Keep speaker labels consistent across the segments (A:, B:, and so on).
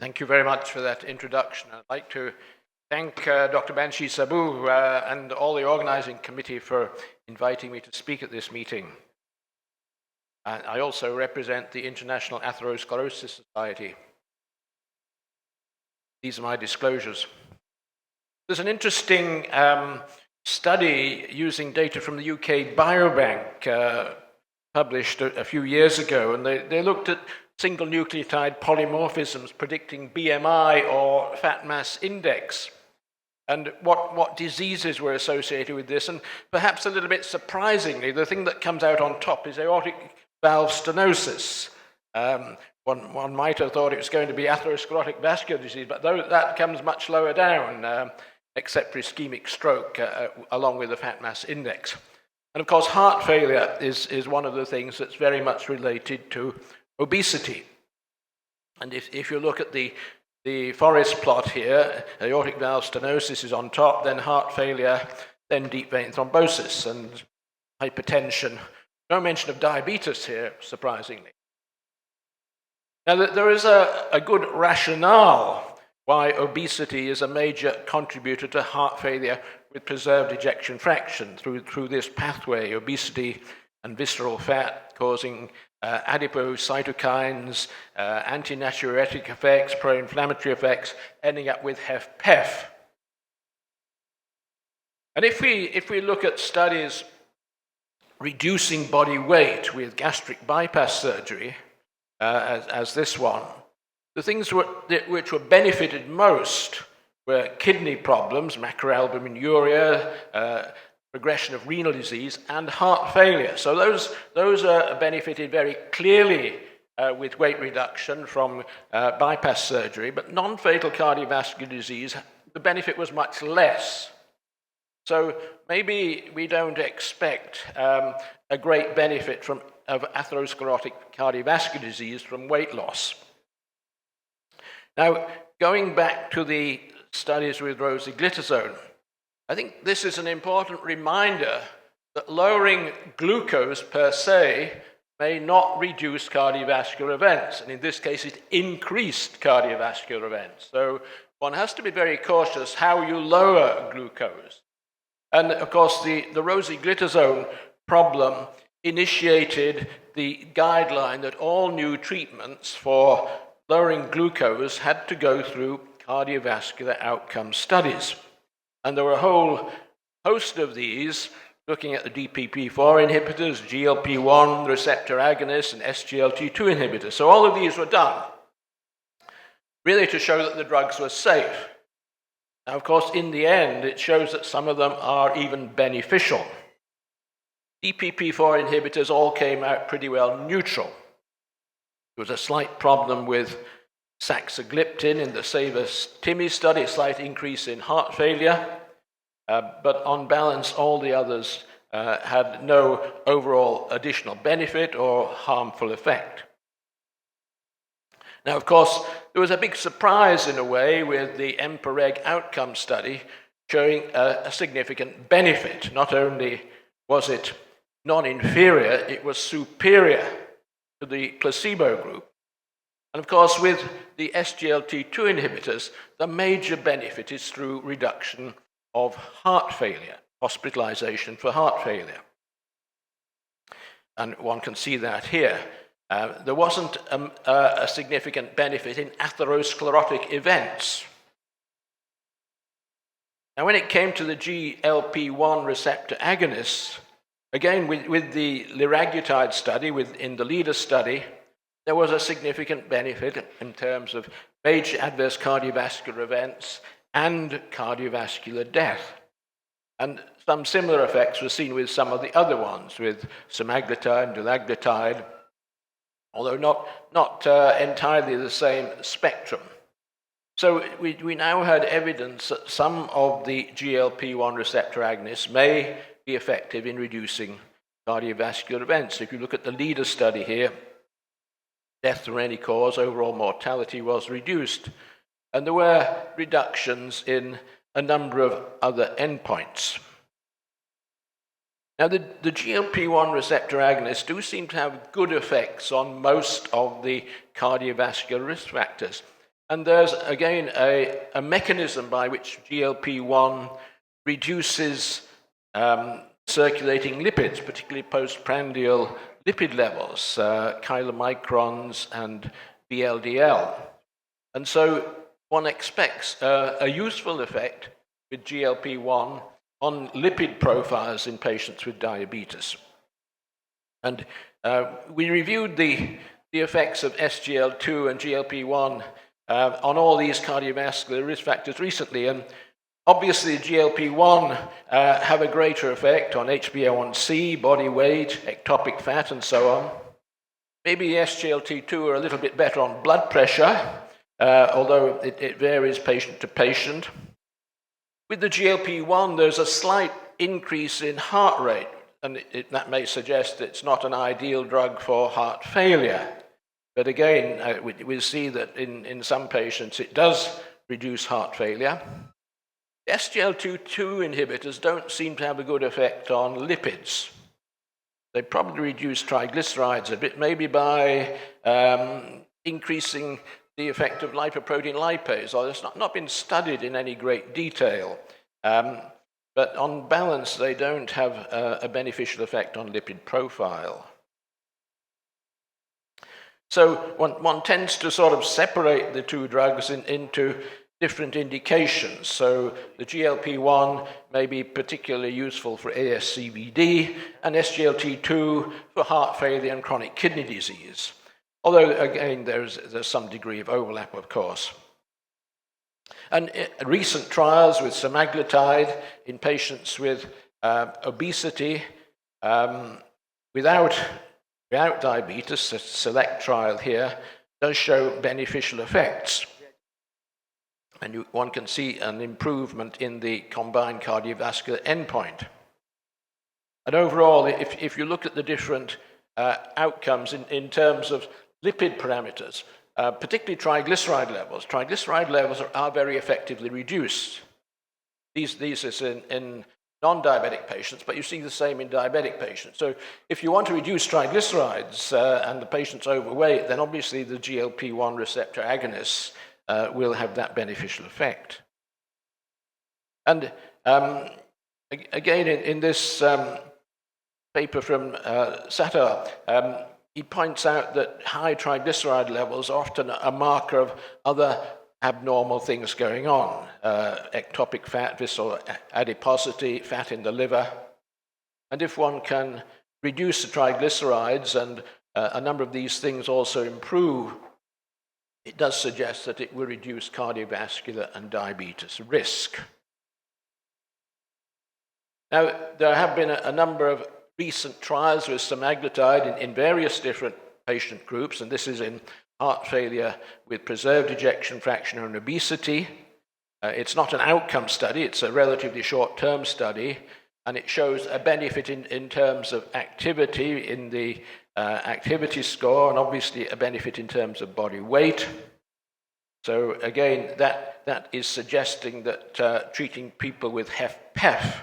A: Thank you very much for that introduction. I'd like to thank Dr. Banshi Sabu and all the organizing committee for inviting me to speak at this meeting. I also represent the International Atherosclerosis Society. These are my disclosures. There's an interesting study using data from the UK Biobank published a few years ago, and they looked at single nucleotide polymorphisms predicting BMI or fat mass index, and what diseases were associated with this. And perhaps a little bit surprisingly, the thing that comes out on top is aortic valve stenosis. One might have thought it was going to be atherosclerotic vascular disease, but that comes much lower down, except for ischemic stroke, along with the fat mass index. And of course, heart failure is one of the things that's very much related to obesity. And if you look at the forest plot here, aortic valve stenosis is on top, then heart failure, then deep vein thrombosis and hypertension. No mention of diabetes here, surprisingly. Now, there is a good rationale why obesity is a major contributor to heart failure with preserved ejection fraction through this pathway, obesity and visceral fat causing adipose cytokines, anti-natriuretic effects, pro-inflammatory effects, ending up with HFpEF. And if we look at studies reducing body weight with gastric bypass surgery, as this one, the things which were benefited most were kidney problems, macroalbuminuria, progression of renal disease, and heart failure. So those are benefited very clearly with weight reduction from bypass surgery, but non-fatal cardiovascular disease, the benefit was much less. So maybe we don't expect a great benefit of atherosclerotic cardiovascular disease from weight loss. Now, going back to the studies with rosiglitazone, I think this is an important reminder that lowering glucose per se may not reduce cardiovascular events, and in this case it increased cardiovascular events. So one has to be very cautious how you lower glucose. And of course the rosiglitazone problem initiated the guideline that all new treatments for lowering glucose had to go through cardiovascular outcome studies. And there were a whole host of these, looking at the DPP-4 inhibitors, GLP-1 receptor agonists, and SGLT2 inhibitors. So all of these were done, really to show that the drugs were safe. Now, of course, in the end, it shows that some of them are even beneficial. DPP-4 inhibitors all came out pretty well neutral. There was a slight problem with saxagliptin in the SAVOR-TIMI study, a slight increase in heart failure, but on balance, all the others had no overall additional benefit or harmful effect. Now, of course, there was a big surprise in a way with the EMPA-REG outcome study showing a significant benefit. Not only was it non-inferior, it was superior to the placebo group. And of course, with the SGLT2 inhibitors, the major benefit is through reduction of heart failure, hospitalization for heart failure. And one can see that here. There wasn't a significant benefit in atherosclerotic events. Now, when it came to the GLP-1 receptor agonists, again, with the liraglutide study, in the LEADER study, there was a significant benefit in terms of major adverse cardiovascular events and cardiovascular death. And some similar effects were seen with some of the other ones, with semaglutide and dulaglutide, although not entirely the same spectrum. So we now had evidence that some of the GLP-1 receptor agonists may be effective in reducing cardiovascular events. If you look at the LEADER study here, death through any cause, overall mortality was reduced. And there were reductions in a number of other endpoints. Now, the GLP-1 receptor agonists do seem to have good effects on most of the cardiovascular risk factors. And there's, again, a mechanism by which GLP-1 reduces circulating lipids, particularly postprandial lipid levels, chylomicrons and VLDL. And so one expects a useful effect with GLP-1 on lipid profiles in patients with diabetes. And we reviewed the effects of SGL2 and GLP-1 on all these cardiovascular risk factors recently, and obviously GLP-1 have a greater effect on HbA1c, body weight, ectopic fat, and so on. Maybe SGLT2 are a little bit better on blood pressure, although it varies patient to patient. With the GLP-1, there's a slight increase in heart rate, and that may suggest it's not an ideal drug for heart failure. But again, we see that in some patients it does reduce heart failure. SGLT2 inhibitors don't seem to have a good effect on lipids. They probably reduce triglycerides a bit, maybe by increasing the effect of lipoprotein lipase, although it's not been studied in any great detail. But on balance, they don't have a beneficial effect on lipid profile. So one tends to sort of separate the two drugs into different indications. So the GLP-1 may be particularly useful for ASCVD, and SGLT2 for heart failure and chronic kidney disease. Although, again, there's some degree of overlap, of course. And recent trials with semaglutide in patients with obesity without diabetes, a select trial here, does show beneficial effects. And one can see an improvement in the combined cardiovascular endpoint. And overall, if you look at the different outcomes in terms of lipid parameters, particularly triglyceride levels are very effectively reduced. These is in non-diabetic patients, but you see the same in diabetic patients. So if you want to reduce triglycerides and the patient's overweight, then obviously the GLP-1 receptor agonists will have that beneficial effect. And again, in this paper from Sattar, he points out that high triglyceride levels are often a marker of other abnormal things going on, ectopic fat, visceral adiposity, fat in the liver. And if one can reduce the triglycerides and a number of these things also improve, it does suggest that it will reduce cardiovascular and diabetes risk. Now, there have been a number of recent trials with semaglutide in various different patient groups, and this is in heart failure with preserved ejection fraction and obesity. It's not an outcome study, it's a relatively short-term study, and it shows a benefit in terms of activity in the activity score, and obviously a benefit in terms of body weight. So again, that is suggesting that treating people with HFpEF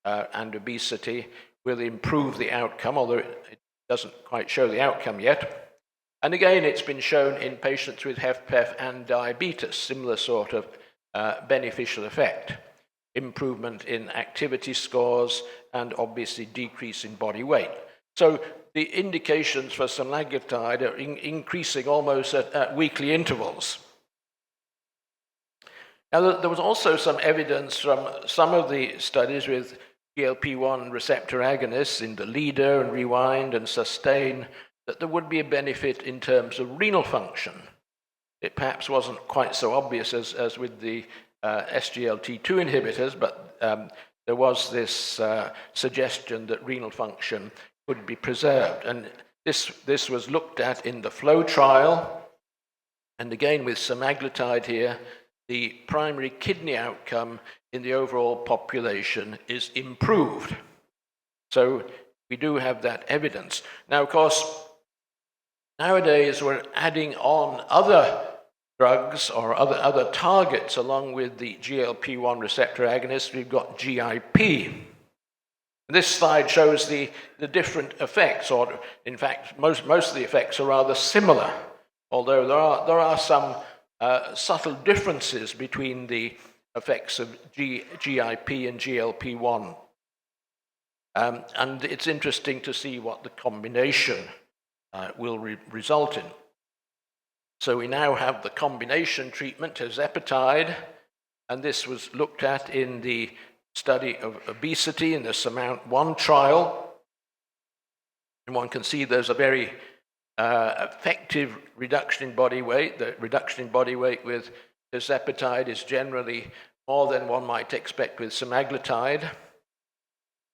A: and obesity will improve the outcome, although it doesn't quite show the outcome yet. And again, it's been shown in patients with HFpEF and diabetes, similar sort of beneficial effect. Improvement in activity scores and obviously decrease in body weight. So the indications for semaglutide are increasing almost at weekly intervals. Now, there was also some evidence from some of the studies with GLP-1 receptor agonists in the LEADER and REWIND and SUSTAIN that there would be a benefit in terms of renal function. It perhaps wasn't quite so obvious as with the SGLT2 inhibitors, but there was this suggestion that renal function could be preserved. And this was looked at in the FLOW trial. And again, with semaglutide here, the primary kidney outcome in the overall population is improved. So we do have that evidence. Now, of course, nowadays we're adding on other drugs or other targets along with the GLP-1 receptor agonists. We've got GIP. This slide shows the different effects, or in fact, most of the effects are rather similar, although there are some subtle differences between the effects of GIP and GLP-1. And it's interesting to see what the combination will result in. So we now have the combination treatment, tirzepatide, and this was looked at in the study of obesity in the SURMOUNT-1 trial. And one can see there's a very effective reduction in body weight. The reduction in body weight with tirzepatide is generally more than one might expect with semaglutide.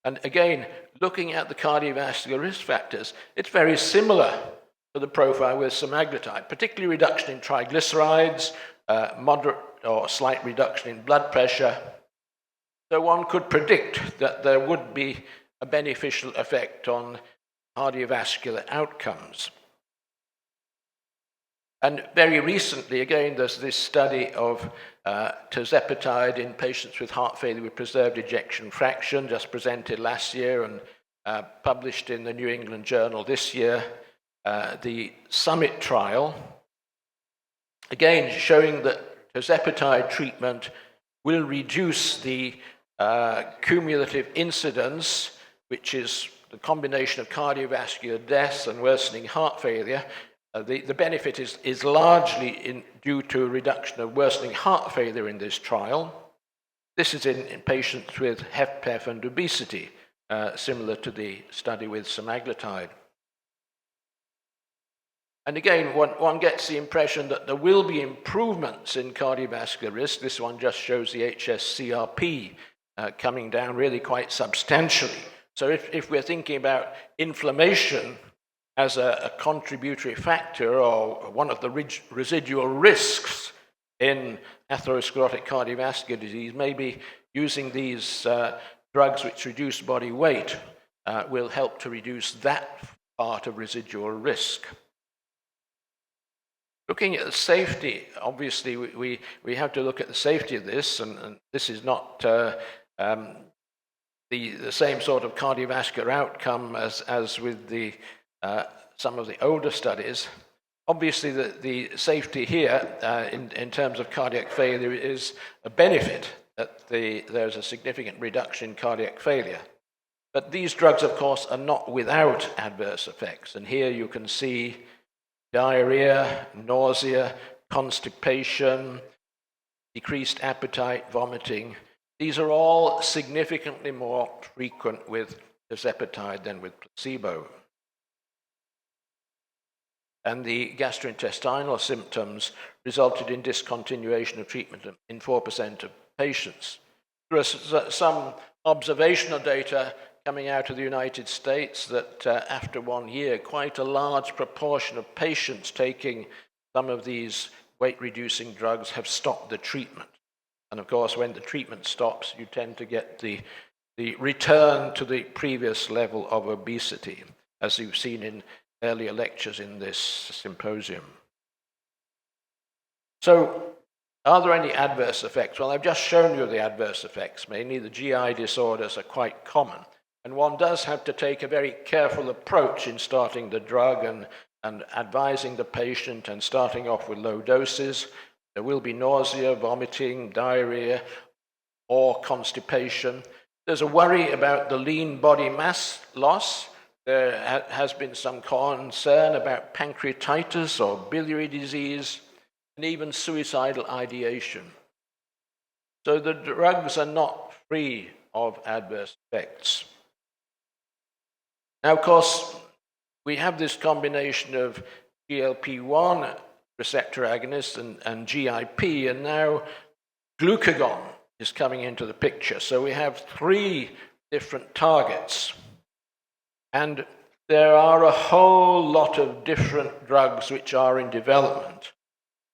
A: And again, looking at the cardiovascular risk factors, it's very similar to the profile with semaglutide, particularly reduction in triglycerides, moderate or slight reduction in blood pressure. So one could predict that there would be a beneficial effect on cardiovascular outcomes. And very recently, again, there's this study of tirzepatide in patients with heart failure with preserved ejection fraction, just presented last year and published in the New England Journal this year, the SUMMIT trial, again showing that tirzepatide treatment will reduce the cumulative incidence, which is the combination of cardiovascular deaths and worsening heart failure. The benefit is largely due to a reduction of worsening heart failure in this trial. This is in patients with HFpEF and obesity, similar to the study with semaglutide. And again, one gets the impression that there will be improvements in cardiovascular risk. This one just shows the HS-CRP coming down really quite substantially. So if we're thinking about inflammation as a contributory factor or one of the residual risks in atherosclerotic cardiovascular disease, maybe using these drugs which reduce body weight will help to reduce that part of residual risk. Looking at the safety, obviously we have to look at the safety of this, and this is not the same sort of cardiovascular outcome as with the some of the older studies. Obviously, the safety here in terms of cardiac failure is a benefit, that there's a significant reduction in cardiac failure. But these drugs, of course, are not without adverse effects. And here you can see diarrhea, nausea, constipation, decreased appetite, vomiting. These are all significantly more frequent with tirzepatide than with placebo. And the gastrointestinal symptoms resulted in discontinuation of treatment in 4% of patients. There are some observational data coming out of the United States that after 1 year, quite a large proportion of patients taking some of these weight-reducing drugs have stopped the treatment. And of course, when the treatment stops, you tend to get the return to the previous level of obesity, as you've seen in earlier lectures in this symposium. So, are there any adverse effects? Well, I've just shown you the adverse effects. Mainly the GI disorders are quite common. And one does have to take a very careful approach in starting the drug and advising the patient and starting off with low doses. There will be nausea, vomiting, diarrhea, or constipation. There's a worry about the lean body mass loss. There has been some concern about pancreatitis or biliary disease, and even suicidal ideation. So the drugs are not free of adverse effects. Now, of course, we have this combination of GLP-1 receptor agonists and GIP, and now glucagon is coming into the picture. So we have 3 different targets. And there are a whole lot of different drugs which are in development.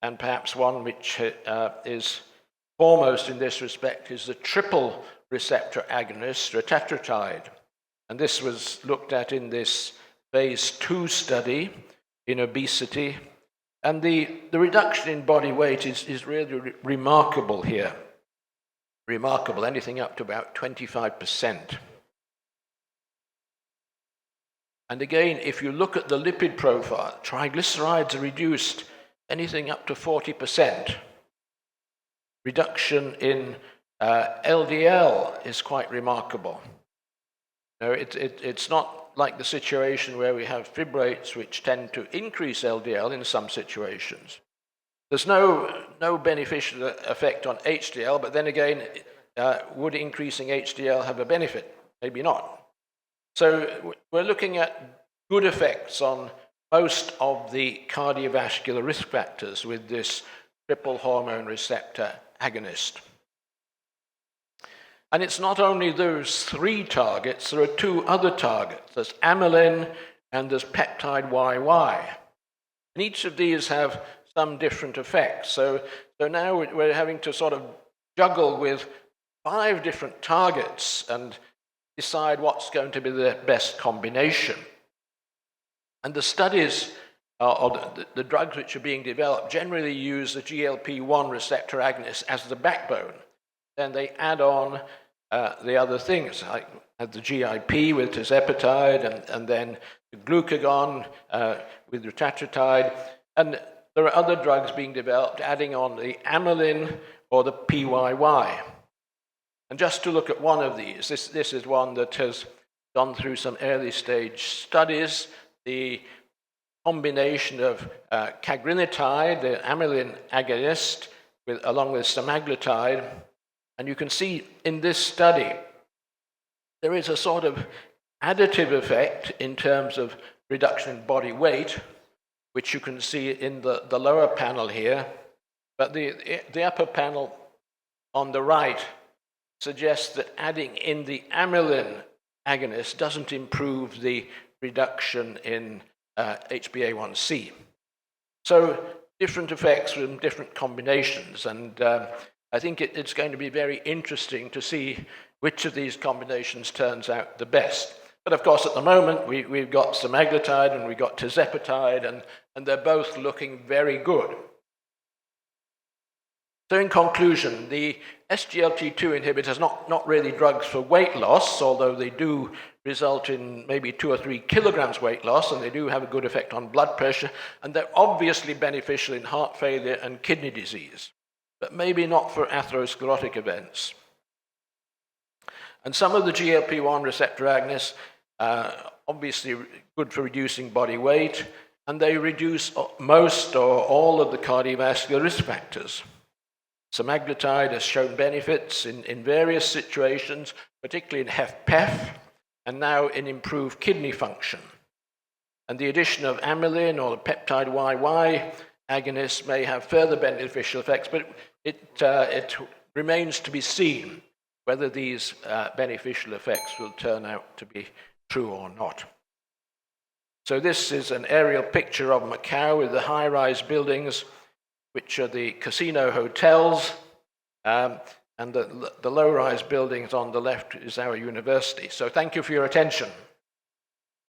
A: And perhaps one which is foremost in this respect is the triple receptor agonist, retatrutide. And this was looked at in this phase 2 study in obesity. And the reduction in body weight is really remarkable here. Remarkable, anything up to about 25%. And again, if you look at the lipid profile, triglycerides are reduced anything up to 40%. Reduction in LDL is quite remarkable. You know, it's not like the situation where we have fibrates which tend to increase LDL in some situations. There's no beneficial effect on HDL, but then again, would increasing HDL have a benefit? Maybe not. So we're looking at good effects on most of the cardiovascular risk factors with this triple hormone receptor agonist. And it's not only those 3 targets, there are 2 other targets. There's amylin and there's peptide YY. And each of these have some different effects. So now we're having to sort of juggle with 5 different targets and decide what's going to be the best combination. And the studies, or the drugs which are being developed, generally use the GLP-1 receptor agonist as the backbone. Then they add on the other things, like the GIP with tirzepatide, and then the glucagon with retatrutide. And there are other drugs being developed adding on the amylin or the PYY. And just to look at one of these, this is one that has gone through some early stage studies. The combination of cagrinetide, the amylin agonist, along with semaglutide. And you can see in this study, there is a sort of additive effect in terms of reduction in body weight, which you can see in the lower panel here. But the upper panel on the right suggests that adding in the amylin agonist doesn't improve the reduction in HbA1c. So different effects from different combinations, and I think it's going to be very interesting to see which of these combinations turns out the best. But of course, at the moment, we've got semaglutide and we've got tirzepatide, and they're both looking very good. So in conclusion, the SGLT2 inhibitors are not really drugs for weight loss, although they do result in maybe 2 or 3 kilograms weight loss, and they do have a good effect on blood pressure, and they're obviously beneficial in heart failure and kidney disease, but maybe not for atherosclerotic events. And some of the GLP-1 receptor agonists are obviously good for reducing body weight, and they reduce most or all of the cardiovascular risk factors. Semaglutide has shown benefits in various situations, particularly in HFpEF, and now in improved kidney function. And the addition of amylin or the peptide YY agonists may have further beneficial effects, but it remains to be seen whether these beneficial effects will turn out to be true or not. So this is an aerial picture of Macau with the high-rise buildings, which are the casino hotels, and the low-rise buildings on the left is our university. So thank you for your attention.